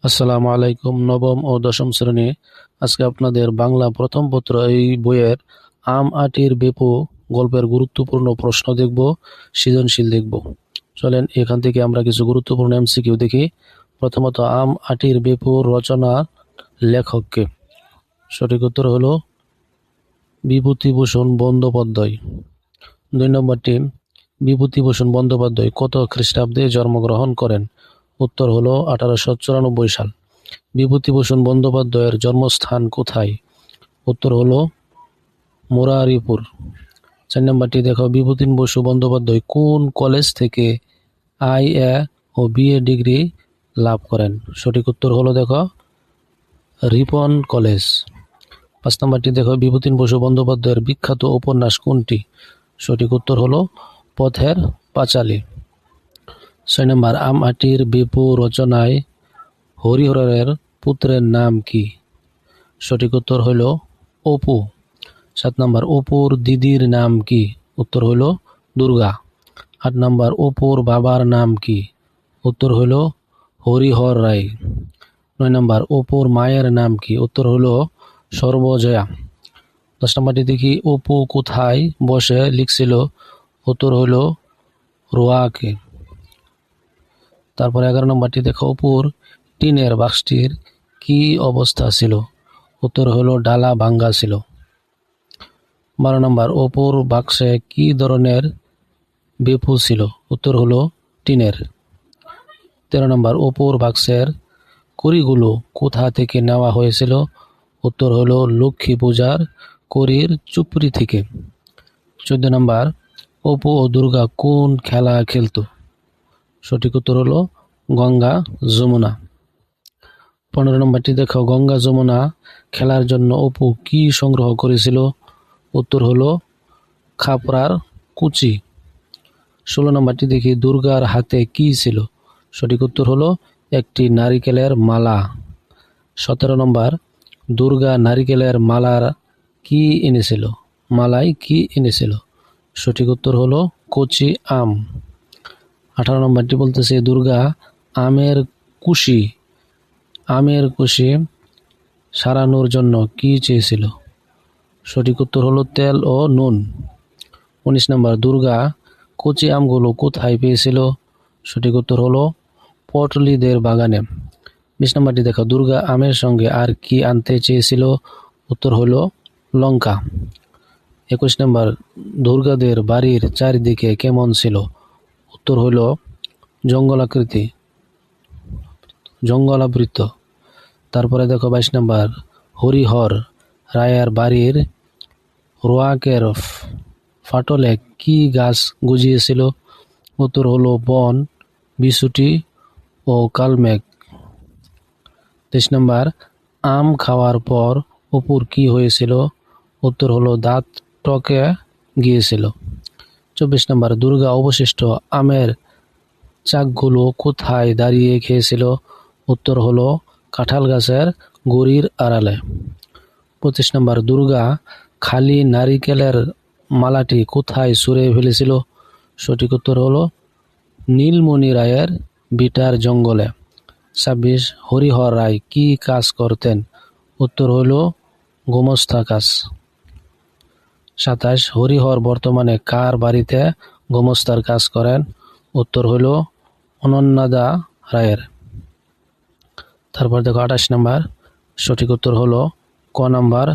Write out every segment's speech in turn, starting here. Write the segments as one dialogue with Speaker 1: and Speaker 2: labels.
Speaker 1: আসসালামু আলাইকুম। নবম ও দশম শ্রেণী, আজকে আপনাদের বাংলা প্রথম পত্র এই বইয়ের আম আটির বেপু গল্পের গুরুত্বপূর্ণ প্রশ্ন দেখব, সৃজনশীল দেখব। চলেন এখান থেকে আমরা কিছু গুরুত্বপূর্ণ এমসিকিউ দেখি। প্রথমত, আম আটির বেপু রচনা লেখককে। সঠিক উত্তর হলো বিভূতিভূষণ বন্দ্যোপাধ্যায়। 2 নম্বরটি, বিভূতিভূষণ বন্দ্যোপাধ্যায় কত খ্রিস্টাব্দে জন্মগ্রহণ করেন? উত্তর হলো 1894 সাল। বিভূতিভূষণ বন্দ্যোপাধ্যায়ের জন্মস্থান কোথায়? উত্তর হলো মুরারিপুর। 4 নম্বরটি দেখো, বিভূতিভূষণ বসু বন্দ্যোপাধ্যায় কোন কলেজ থেকে আইএ ও বিএ ডিগ্রি লাভ করেন? সঠিক উত্তর হলো দেখো রিপন কলেজ। 5 নম্বরটি দেখো, বিভূতিভূষণ বসু বন্দ্যোপাধ্যায়ের বিখ্যাত উপন্যাস কোনটি? সঠিক উত্তর হলো পথের পাঁচালী। 6 নম্বর, আম আটির বেপু রচনায় হরিহরের পুত্রের নাম কি? সঠিক উত্তর হইল অপু। 7 নম্বর, অপুর দিদির নাম কি? উত্তর হইল দুর্গা। 8 নম্বর, অপুর বাবার নাম কি? উত্তর হইল হরিহর রায়। 9 নম্বর, অপুর মায়ের নাম কি? উত্তর হইল সর্বজয়া। 10 নম্বরটি দেখি, অপু কোথায় বসে লিখছিল? উত্তর হইল রোয়াকে। তারপর 11 নম্বরটি দেখো, অপুর টিনের বাক্সটির কি অবস্থা ছিল? উত্তর হলো ডালা ভাঙ্গা ছিল। 12 নম্বর, অপুর বাক্সে কি ধরনের বেপু ছিল? উত্তর হলো টিনের। 13 নম্বর, অপুর বাক্সের কড়িগুলো কোথা থেকে নেওয়া হয়েছিল? উত্তর হলো লক্ষ্মী পূজার কড়ির চুপড়ি থেকে। 14 নম্বর, অপু ও দুর্গা কোন খেলা খেলতো? সঠিক উত্তর হলো গঙ্গা যমুনা। 15 নম্বরটি দেখো, গঙ্গা যমুনা খেলার জন্য অপু কি সংগ্রহ করেছিল? উত্তর হলো খাপড়ার কুচি। 16 নম্বরটি দেখি, দুর্গার হাতে কি ছিল? সঠিক উত্তর হলো একটি নারিকেলের মালা। 17 নম্বর, দুর্গা নারিকেলের মালায় কি এনেছিল? সঠিক উত্তর হলো কচি আম। 18 নম্বরটি বলতেছে, দুর্গা আমের কুশি সারানোর জন্য কি চেয়েছিল? সঠিক উত্তর হলো তেল ও নুন। 19 নম্বর, দুর্গা কচি আমগুলো কোথায় পেয়েছিল? সঠিক উত্তর হলো পটলিদের বাগানে। 20 নম্বরটি দেখো, দুর্গা আমের সঙ্গে আর কি আনতে চেয়েছিল? উত্তর হলো লঙ্কা। 21 নম্বর, দুর্গাদের বাড়ির চারিদিকে কেমন ছিল? উত্তর হলো জঙ্গলাবৃত। তারপরে দেখো 22 নম্বর, হরিহর রায়ের বাড়ির রোয়াকের ফাটলে কি গাছ গজিয়েছিল? উত্তর হলো বন, বিছুটি ও কালমেঘ। 23 নম্বর, আম খাওয়ার পর অপুর কি হয়েছিল? উত্তর হলো দাঁত টকে গিয়েছিল। 24 নম্বর, দুর্গা অবশিষ্ট আমের চাকগুলো কোথায় দাঁড়িয়ে খেয়েছিল? উত্তর হলো কাঁঠাল গাছের গুড়ির আড়ালে। 25 নম্বর, দুর্গা খালি নারিকেলের মালাটি কোথায় ছুঁড়ে ফেলেছিল? সঠিক উত্তর হলো নীলমণি রায়ের ভিটার জঙ্গলে। 26, হরিহর রায় কি কাজ করতেন? উত্তর হইল গোমস্তা কাজ। 27, হরিহর বর্তমানে কার বাড়িতে গোমস্তার কাজ করেন? উত্তর হইল অনন্যাদা রায়ের। তারপর দেখো 28 নম্বর, সঠিক উত্তর হলো ক নাম্বার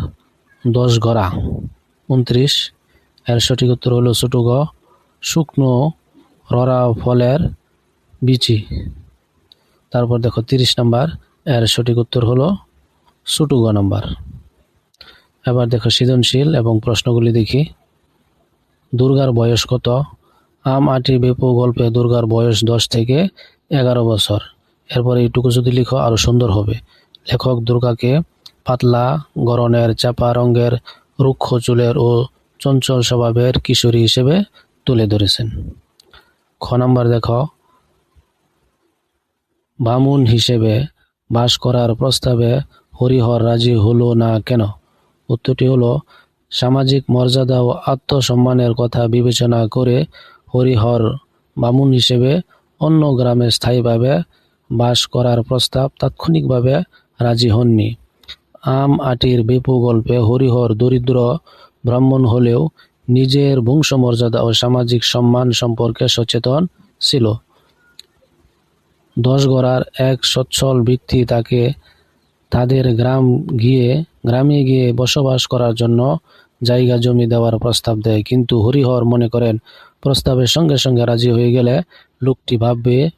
Speaker 1: 10 গড়া। 29, এর সঠিক উত্তর হলো ছোট গ শুকনো ররা ফলের বিচি। তারপর দেখো 30 নম্বর, এর সঠিক উত্তর হলো ছোট গ নাম্বার। এবার দেখো সৃজনশীল এবং প্রশ্নগুলি দেখি। দুর্গার বয়স কত? আম আটি বেপু গল্পে দুর্গার বয়স 10 থেকে 11 বছর। এরপরে এইটুকু যদি লিখো আরো সুন্দর হবে। লেখক দুর্গাকে পাতলা গড়নের, চাপা রঙের, রুক্ষ চুলের ও চঞ্চল স্বভাবের কিশোরী হিসেবে তুলে ধরেছেন। খ নাম্বার দেখো, বামুন হিসেবে বাস করার প্রস্তাবে হরিহর রাজি হলো না কেন? উত্তরটি হলো সামাজিক মর্যাদা ও আত্মসম্মানের কথা বিবেচনা করে হরিহর বামুন হিসেবে অন্য গ্রামে স্থায়ীভাবে বাস করার প্রস্তাব তাৎক্ষণিকভাবে রাজি হননি। আম আটির বেপু গল্পে হরিহর দরিদ্র ব্রাহ্মণ হলেও নিজের বংশমর্যাদা ও সামাজিক সম্মান সম্পর্কে সচেতন ছিল। দশগড়ার এক সচ্ছল ব্যক্তি তাকে তাদের গ্রামে গিয়ে বসবাস করার জন্য জায়গা জমি দেওয়ার প্রস্তাব দেয়, কিন্তু হরিহর মনে করেন প্রস্তাবের সঙ্গে সঙ্গে রাজি হয়ে গেলে লোকটি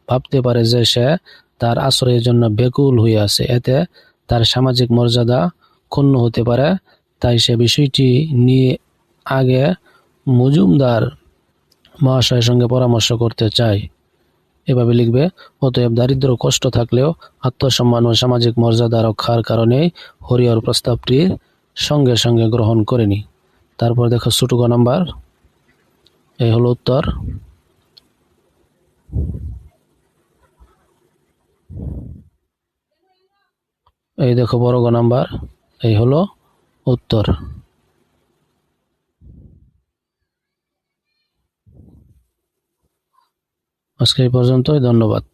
Speaker 1: ভাবতে পারে যে সে তার আশ্রয়ের জন্য ব্যাকুল হয়ে আছে, এতে তার সামাজিক মর্যাদা ক্ষুণ্ণ হতে পারে। তাই সে বিষয়টি নিয়ে আগে মজুমদার মহাশয়ের সঙ্গে পরামর্শ করতে চায়। এভাবে লিখবে, অতএব দারিদ্র্য কষ্ট থাকলেও আত্মসম্মান ও সামাজিক মর্যাদা রক্ষার কারণে হরিহর প্রস্তাবটি সঙ্গে সঙ্গে গ্রহণ করেনি। তারপর দেখো ছোট গ নাম্বার, এই হলো উত্তর। এই দেখো বড় গ নাম্বার, এই হলো উত্তর। আজকে এই পর্যন্তই, ধন্যবাদ।